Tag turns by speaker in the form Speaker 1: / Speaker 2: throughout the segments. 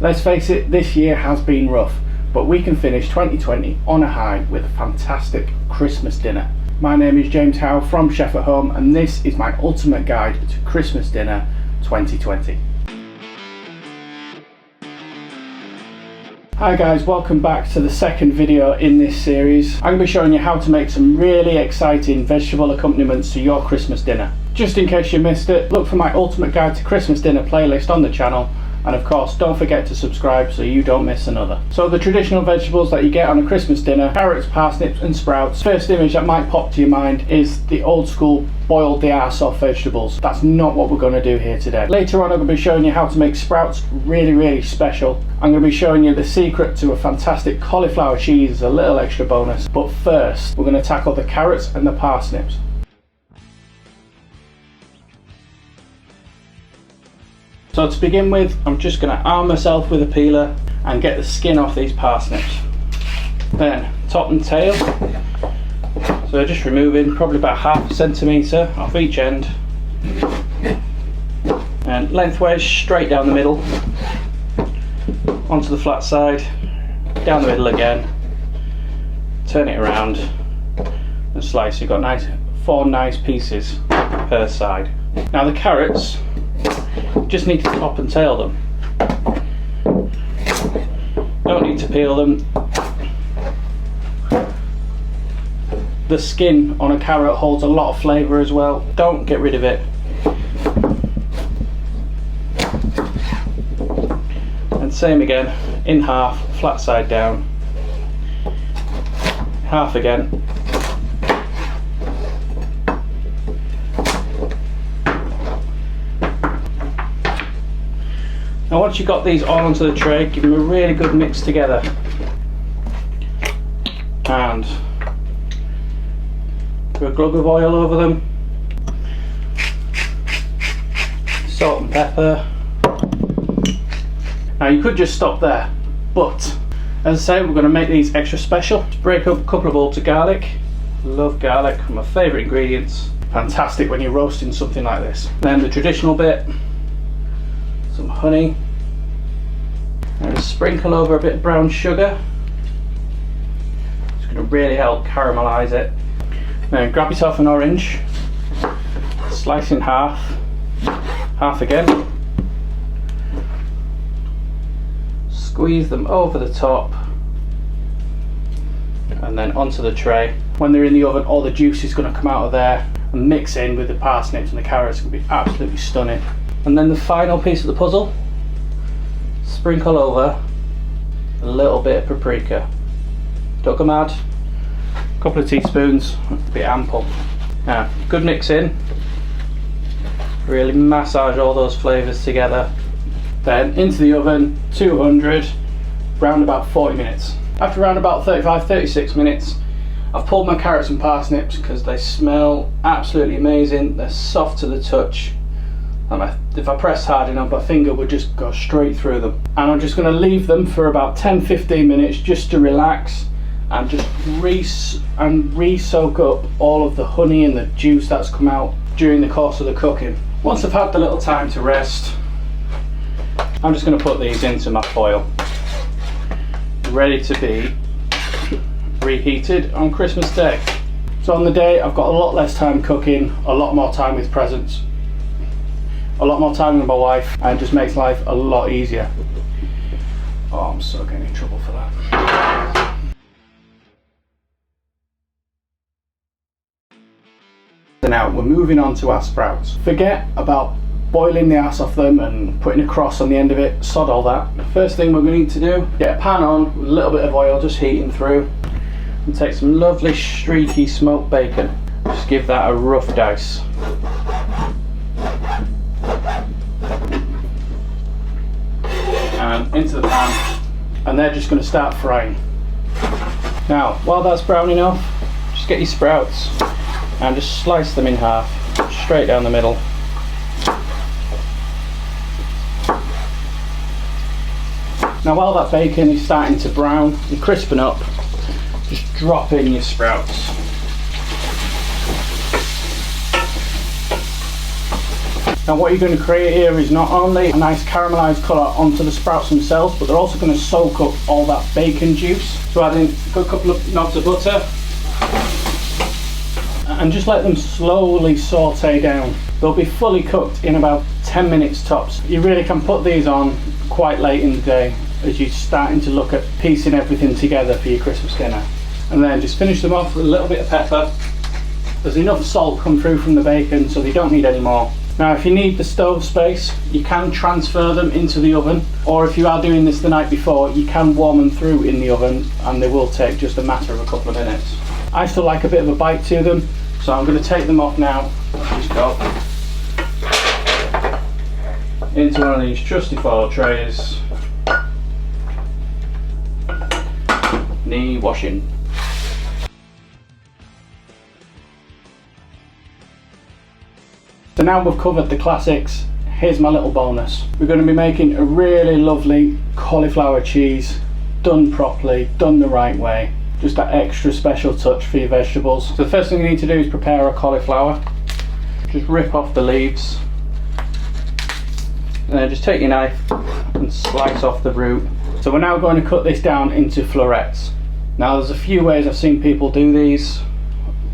Speaker 1: Let's face it, this year has been rough, but we can finish 2020 on a high with a fantastic Christmas dinner. My name is James Howe from Chef at Home, and this is my ultimate guide to Christmas dinner 2020. Hi guys, welcome back to the second video in this series. I'm going to be showing you how to make some really exciting vegetable accompaniments to your Christmas dinner. Just in case you missed it, look for my ultimate guide to Christmas dinner playlist on the channel, and of course don't forget to subscribe so you don't miss another. So the traditional vegetables that you get on a Christmas dinner: carrots, parsnips and sprouts. First image that might pop to your mind is the old school boiled the arse off vegetables. That's not what we're going to do here today. Later on I'm going to be showing you how to make sprouts really special. I'm going to be showing you the secret to a fantastic cauliflower cheese as a little extra bonus. But first we're going to tackle the carrots and the parsnips. So to begin with, I'm just going to arm myself with a peeler and get the skin off these parsnips. Then top and tail. So just removing probably about ½ centimetre off each end, and lengthways straight down the middle, onto the flat side, down the middle again, turn it around and slice. You've got four nice pieces per side. Now the carrots, just need to top and tail them. Don't need to peel them. The skin on a carrot holds a lot of flavour as well. Don't get rid of it. And same again, in half, flat side down. Half again. Now once you've got these all onto the tray, give them a really good mix together. And put a glug of oil over them. Salt and pepper. Now you could just stop there, but as I say, we're going to make these extra special. Just break up a couple of bolts of garlic. Love garlic, my favourite ingredients. Fantastic when you're roasting something like this. Then the traditional bit. Some honey, and a sprinkle over a bit of brown sugar. It's going to really help caramelise it. Now grab yourself an orange, slice in half, half again, squeeze them over the top and then onto the tray. When they're in the oven, all the juice is going to come out of there and mix in with the parsnips and the carrots. It's going to be absolutely stunning. And then the final piece of the puzzle, sprinkle over a little bit of paprika. Don't go mad, a couple of teaspoons, a bit ample. Now, good mix in, really massage all those flavours together. Then into the oven, 200, round about 40 minutes. After around about 35-36 minutes, I've pulled my carrots and parsnips because they smell absolutely amazing. They're soft to the touch. And if I press hard enough, my finger would just go straight through them. And I'm just going to leave them for about 10-15 minutes just to relax and just re-soak up all of the honey and the juice that's come out during the course of the cooking. Once I've had the little time to rest, I'm just going to put these into my foil, ready to be reheated on Christmas Day. So on the day, I've got a lot less time cooking, a lot more time with presents, a lot more time with my wife, and it just makes life a lot easier. Oh, I'm so getting in trouble for that. So now we're moving on to our sprouts. Forget about boiling the ass off them and putting a cross on the end of it, sod all that. The first thing we're going to need to do, get a pan on with a little bit of oil just heating through, and take some lovely streaky smoked bacon. Just give that a rough dice. And into the pan, and they're just going to start frying. Now while that's browning off, just get your sprouts and just slice them in half, straight down the middle. Now while that bacon is starting to brown and crispen up, just drop in your sprouts. Now what you're going to create here is not only a nice caramelised colour onto the sprouts themselves, but they're also going to soak up all that bacon juice. So add in a good couple of knobs of butter and just let them slowly saute down. They'll be fully cooked in about 10 minutes tops. You really can put these on quite late in the day as you're starting to look at piecing everything together for your Christmas dinner. And then just finish them off with a little bit of pepper. There's enough salt come through from the bacon, so they don't need any more. Now if you need the stove space, you can transfer them into the oven, or if you are doing this the night before, you can warm them through in the oven and they will take just a matter of a couple of minutes. I still like a bit of a bite to them, so I'm going to take them off now. Just go into one of these trusty foil trays. Knee washing. So now we've covered the classics, here's my little bonus. We're going to be making a really lovely cauliflower cheese, done properly, done the right way. Just that extra special touch for your vegetables. So the first thing you need to do is prepare a cauliflower. Just rip off the leaves. And then just take your knife and slice off the root. So we're now going to cut this down into florets. Now there's a few ways I've seen people do these.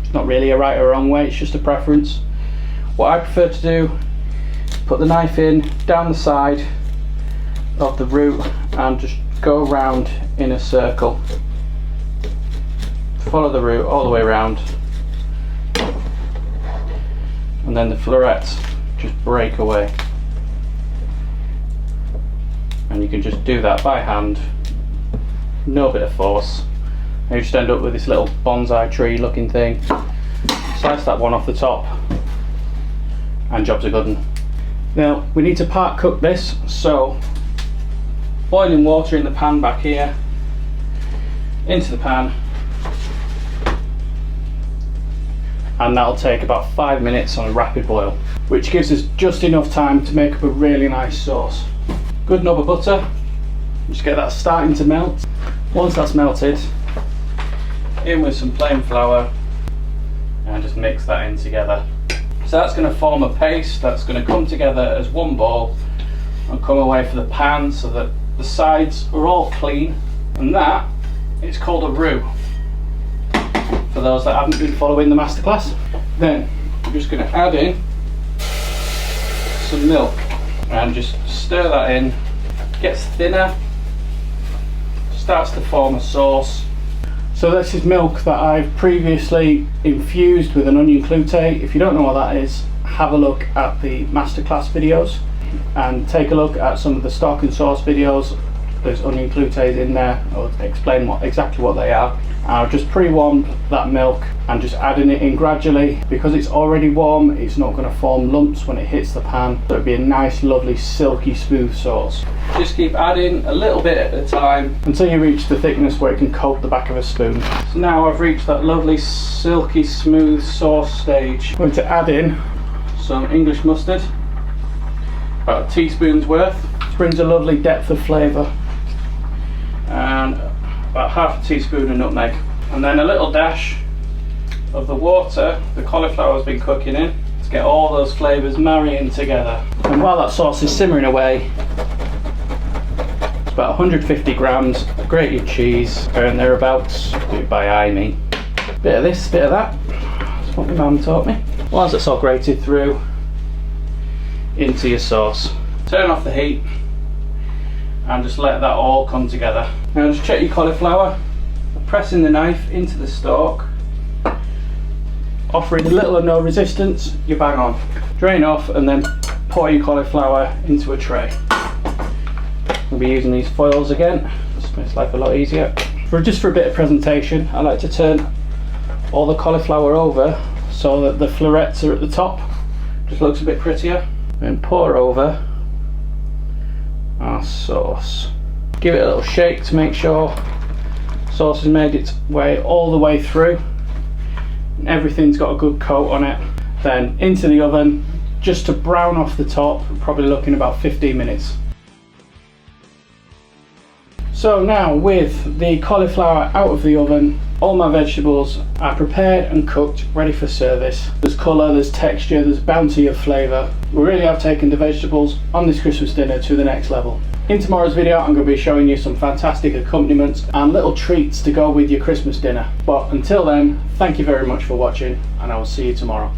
Speaker 1: It's not really a right or wrong way, it's just a preference. What I prefer to do, put the knife in, down the side of the root and just go around in a circle. Follow the root all the way around. And then the florets just break away. And you can just do that by hand, no bit of force. And you just end up with this little bonsai tree looking thing. Slice that one off the top and job's a good one. Now we need to part cook this, so boiling water in the pan back here, into the pan, and that'll take about 5 minutes on a rapid boil, which gives us just enough time to make up a really nice sauce. Good knob of butter, just get that starting to melt. Once that's melted, in with some plain flour and just mix that in together. So that's going to form a paste that's going to come together as one ball and come away from the pan so that the sides are all clean, and that is called a roux for those that haven't been following the masterclass. Then I'm just going to add in some milk and just stir that in. Gets thinner, starts to form a sauce. So this is milk that I've previously infused with an onion cloute. If you don't know what that is, have a look at the masterclass videos and take a look at some of the stock and sauce videos. There's onion cloutes in there. I'll explain exactly what they are. I've just pre-warmed that milk and just adding it in gradually. Because it's already warm, it's not going to form lumps when it hits the pan. So it'll be a nice, lovely, silky, smooth sauce. Just keep adding a little bit at a time until you reach the thickness where it can coat the back of a spoon. So now I've reached that lovely, silky, smooth sauce stage. I'm going to add in some English mustard, about a teaspoon's worth. This brings a lovely depth of flavour. And about half a teaspoon of nutmeg, and then a little dash of the water the cauliflower's been cooking in to get all those flavours marrying together. And while that sauce is simmering away, it's about 150 grams of grated cheese, and thereabouts, do it by eye me. Bit of this, bit of that, that's what my mum taught me. Once it's all grated through, into your sauce. Turn off the heat and just let that all come together. Now just check your cauliflower, pressing the knife into the stalk, offering a little or no resistance, you're bang on. Drain off and then pour your cauliflower into a tray. We'll be using these foils again, just makes life a lot easier. Just for a bit of presentation, I like to turn all the cauliflower over so that the florets are at the top, just looks a bit prettier. And pour over our sauce. Give it a little shake to make sure sauce has made its way all the way through and everything's got a good coat on it. Then into the oven just to brown off the top, probably looking about 15 minutes. So now with the cauliflower out of the oven, All my vegetables are prepared and cooked, ready for service. There's colour, there's texture, there's bounty of flavour. We really have taken the vegetables on this Christmas dinner to the next level. In tomorrow's video, I'm going to be showing you some fantastic accompaniments and little treats to go with your Christmas dinner. But until then, thank you very much for watching, and I will see you tomorrow.